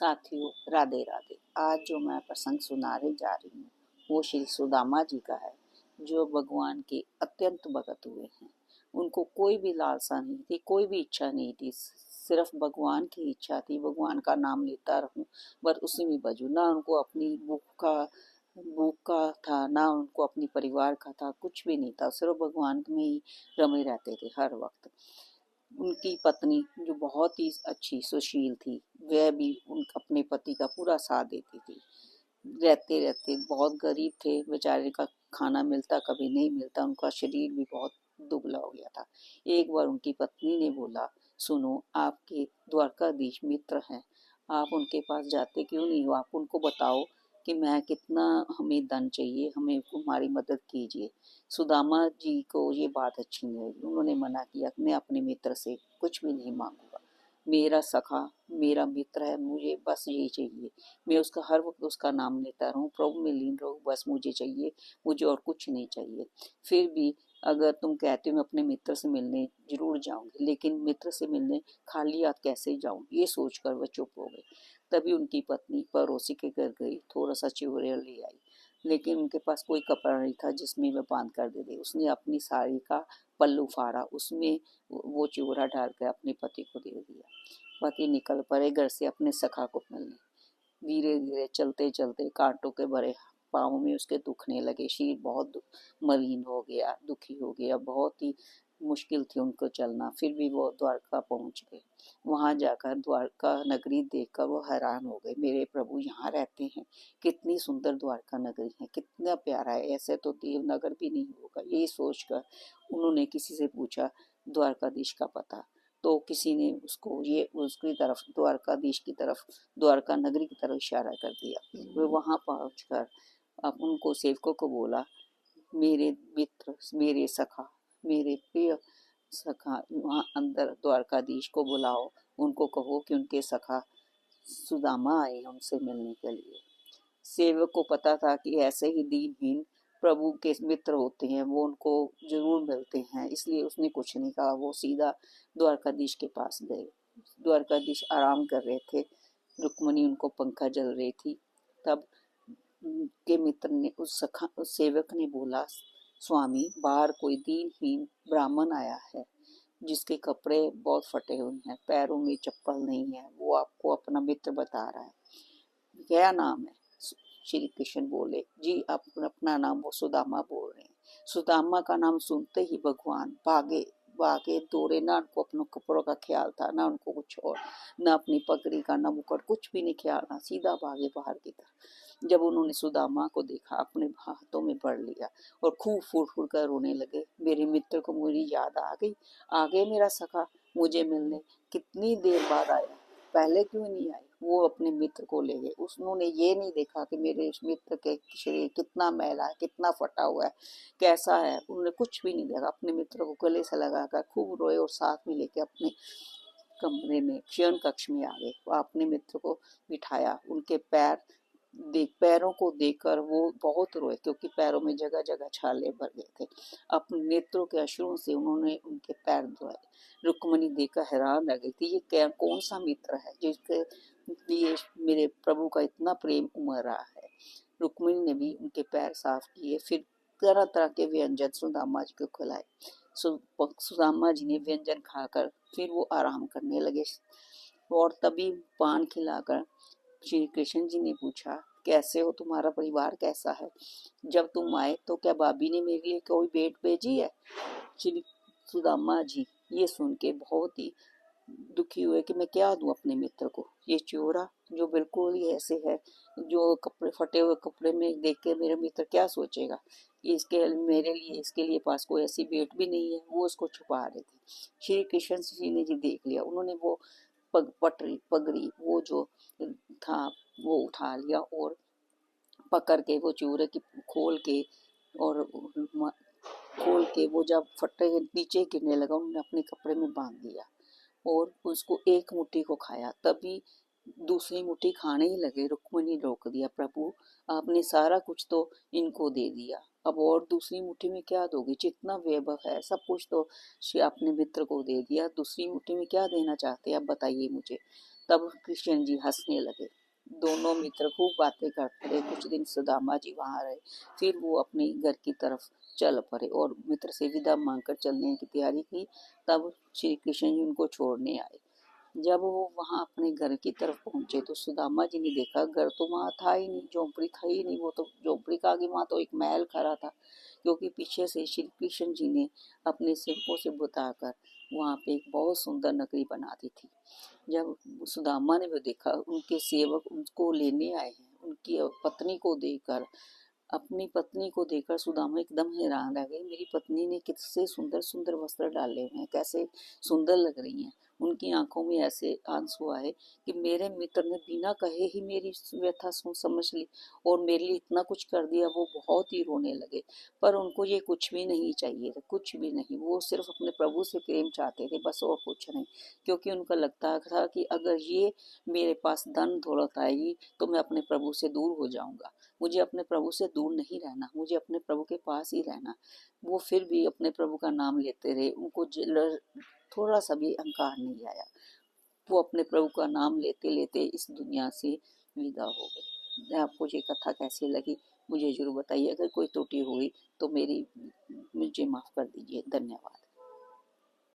साथियों, राधे राधे। आज जो मैं प्रसंग सुनाने जा रही हूँ वो श्री सुदामा जी का है, जो भगवान के अत्यंत भगत हुए हैं। उनको कोई भी लालसा नहीं थी, कोई भी इच्छा नहीं थी, सिर्फ भगवान की इच्छा थी। भगवान का नाम लेता रहूं, बस उसी में बजूं। ना उनको अपनी भूख का था, ना उनको अपनी परिवार का था, कुछ भी नहीं था। सिर्फ भगवान में ही रमे रहते थे हर वक्त। उनकी पत्नी जो बहुत ही अच्छी सुशील थी, वह भी उन अपने पति का पूरा साथ देती थी। रहते रहते बहुत गरीब थे बेचारे, का खाना मिलता कभी नहीं मिलता, उनका शरीर भी बहुत दुबला हो गया था। एक बार उनकी पत्नी ने बोला, सुनो, आपके द्वारकाधीश मित्र हैं, आप उनके पास जाते क्यों नहीं हो? आप उनको बताओ कि मैं कितना, हमें धन चाहिए, हमें हमारी मदद कीजिए। सुदामा जी को ये बात अच्छी नहीं लगी। उन्होंने मना किया, मैं अपने मित्र से कुछ भी नहीं मांगूंगा। मेरा सखा मेरा मित्र है, मुझे बस यही चाहिए। मैं उसका हर वक्त उसका नाम लेता रहूं, प्रभु में लीन रहूं, बस मुझे चाहिए, मुझे और कुछ नहीं चाहिए। फिर भी अगर तुम कहते हो मैं अपने मित्र से मिलने जरूर जाऊंगी, लेकिन मित्र से मिलने खाली हाथ कैसे जाऊं? ये सोचकर वह चुप हो गई। तभी उनकी पत्नी पड़ोसी के घर गई, थोड़ा सा चिवड़े ले आई, लेकिन उनके पास कोई कपड़ा नहीं था जिसमें वह बांध कर दे दे। उसने अपनी साड़ी का पल्लू फाड़ा, उसमें वो चिवड़ा डाल कर अपने पति को दे दिया। पति निकल पड़े घर से अपने सखा को मिलने। धीरे धीरे चलते चलते कांटों के भरे पाँव में उसके दुखने लगे। शरीर बहुत मलिन हो गया, दुखी हो गया, बहुत ही मुश्किल थी उनको चलना। फिर भी वो द्वारका पहुंच गए। वहां जाकर द्वारका नगरी देखकर वो हैरान हो गए। मेरे प्रभु यहाँ रहते हैं, कितनी सुंदर द्वारका नगरी है, कितना प्यारा है, ऐसे तो देवनगर भी नहीं होगा। यही सोचकर उन्होंने किसी से पूछा द्वारकाधीश का पता। तो किसी ने उसको ये उसकी तरफ, द्वारकाधीश की तरफ, द्वारका नगरी की तरफ इशारा कर दिया। वे वहां पहुंचकर अब उनको सेवकों को बोला, मेरे मित्र, मेरे सखा, मेरे प्रिय सखा, वहां अंदर द्वारकाधीश को बुलाओ। उनको कहो कि उनके सखा सुदामा आए उनसे मिलने के लिए। सेवक को पता था कि ऐसे ही दीनहीन प्रभु के मित्र होते हैं, वो उनको जरूर मिलते हैं, इसलिए उसने कुछ नहीं कहा। वो सीधा द्वारकाधीश के पास गए। द्वारकाधीश आराम कर रहे थे, रुक्मणी उनको पंखा जल रही थी। तब के मित्र ने, उस सेवक ने बोला, स्वामी, बाहर कोई दीनहीन ब्राह्मण आया है, जिसके कपड़े बहुत फटे हुए हैं, पैरों में चप्पल नहीं है, वो आपको अपना मित्र बता रहा है। क्या नाम है? श्री कृष्ण बोले, जी आप अपना नाम, वो सुदामा बोल रहे हैं। सुदामा का नाम सुनते ही भगवान भागे भागे दौड़े। ना उनको अपने कपड़ों का ख्याल था, ना उनको कुछ और, ना अपनी पगड़ी का, ना मुकुट, कुछ भी नहीं ख्याल था, सीधा भागे बाहर की तरफ। जब उन्होंने सुदामा को देखा, अपने हाथों में भर लिया और खूब फूट फूट कर रोने लगे। मेरे मित्र को मेरी याद आ गई, आ गए मेरा सखा मुझे मिलने, कितनी देर बाद आया, पहले क्यों नहीं आई? वो अपने मित्र को ले गए। उन्होंने ये नहीं देखा कि मेरे मित्र के शरीर कितना मैला है, कितना फटा हुआ है, कैसा है, उन्होंने कुछ भी नहीं देखा। अपने मित्र को गले से लगाकर खूब रोए और साथ में लेके अपने कमरे में, शयन कक्ष में आ गए। वो अपने मित्र को बिठाया, उनके पैरों को देखकर वो बहुत रोए, क्योंकि पैरों में जगह जगह छाले भर गए थे। अपने नेत्रों के अश्रुओं से उन्होंने उनके पैर धोए। रुक्मणी देखकर हैरान रह गई थी, ये कौन सा मित्र है जिसके लिए मेरे प्रभु का इतना प्रेम उमड़ रहा है। रुक्मिणी ने भी उनके पैर साफ किए, फिर तरह तरह के व्यंजन सुदामा जी को खिलाए। सुदामा जी ने व्यंजन खाकर फिर वो आराम करने लगे। और तभी पान खिलाकर श्री कृष्ण जी ने पूछा, कैसे हो, तुम्हारा परिवार कैसा है? जब तुम आए तो क्या भाभी ने मेरे लिए कोई भेंट भेजी है? श्री सुदामा जी ये सुन के बहुत ही दुखी हुए कि मैं क्या दूं अपने मित्र को। ये चोरा जो बिल्कुल ही ऐसे है, जो कपड़े फटे हुए कपड़े में देख के मेरा मित्र क्या सोचेगा, इसके मेरे लिए, इसके लिए पास कोई ऐसी भेंट भी नहीं है। वो उसको छुपा रहे थे। श्री कृष्ण जी ने जी देख लिया। उन्होंने वो पगड़ी वो जो था वो उठा लिया और पकड़ के वो चूरे की खोल के, और खोल के वो जब फटे नीचे गिरने लगा, उन्होंने अपने कपड़े में बांध दिया और उसको एक मुट्ठी को खाया। तभी दूसरी मुट्ठी खाने ही लगे, रुक्मिणी रोक दिया, प्रभु आपने सारा कुछ तो इनको दे दिया, अब और दूसरी मुट्ठी में क्या दोगे? जितना वैभव है सब कुछ तो अपने मित्र को दे दिया, दूसरी मुट्ठी में क्या देना चाहते हैं, अब बताइए मुझे। तब कृष्ण जी हंसने लगे। दोनों मित्र खूब बातें करते रहे। कुछ दिन सुदामा जी वहां रहे, फिर वो अपने घर की तरफ चल पड़े और मित्र से विदा मांगकर चलने की तैयारी की। तब श्री कृष्ण जी उनको छोड़ने आए। जब वो वहां अपने घर की तरफ पहुंचे तो सुदामा जी ने देखा घर तो वहां था ही नहीं, झोंपड़ी था ही नहीं। वो तो झोंपड़ी का आगे वहां तो एक महल खड़ा था, क्योंकि पीछे से श्री कृष्ण जी ने अपने सेवकों से बताकर वहां पे एक बहुत सुंदर नगरी बना दी थी। जब सुदामा ने वो देखा, उनके सेवक उनको लेने आए हैं, उनकी पत्नी को देखकर, अपनी पत्नी को देखकर सुदामा एकदम हैरान रह गए। मेरी पत्नी ने कितने सुंदर सुंदर वस्त्र डाले हुए हैं, कैसे सुंदर लग रही हैं। उनकी आंखों में ऐसे आंसू आए कि मेरे मित्र ने बिना कहे ही मेरी व्यथा समझ ली और मेरे लिए इतना कुछ कर दिया। वो बहुत ही रोने लगे, पर उनको ये कुछ भी नहीं चाहिए था, कुछ भी नहीं। वो सिर्फ अपने प्रभु से प्रेम चाहते थे, बस और कुछ नहीं। क्योंकि उनका लगता था कि अगर ये मेरे पास धन दौलत आएगी तो मैं अपने प्रभु से दूर हो जाऊंगा। मुझे अपने प्रभु से दूर नहीं रहना, मुझे अपने प्रभु के पास ही रहना। वो फिर भी अपने प्रभु का नाम लेते रहे, उनको थोड़ा सा भी अहंकार नहीं आया। वो अपने प्रभु का नाम लेते लेते इस दुनिया से विदा हो गए। आपको ये कथा कैसी लगी मुझे जरूर बताइए। अगर कोई त्रुटि हुई तो मुझे माफ कर दीजिए। धन्यवाद।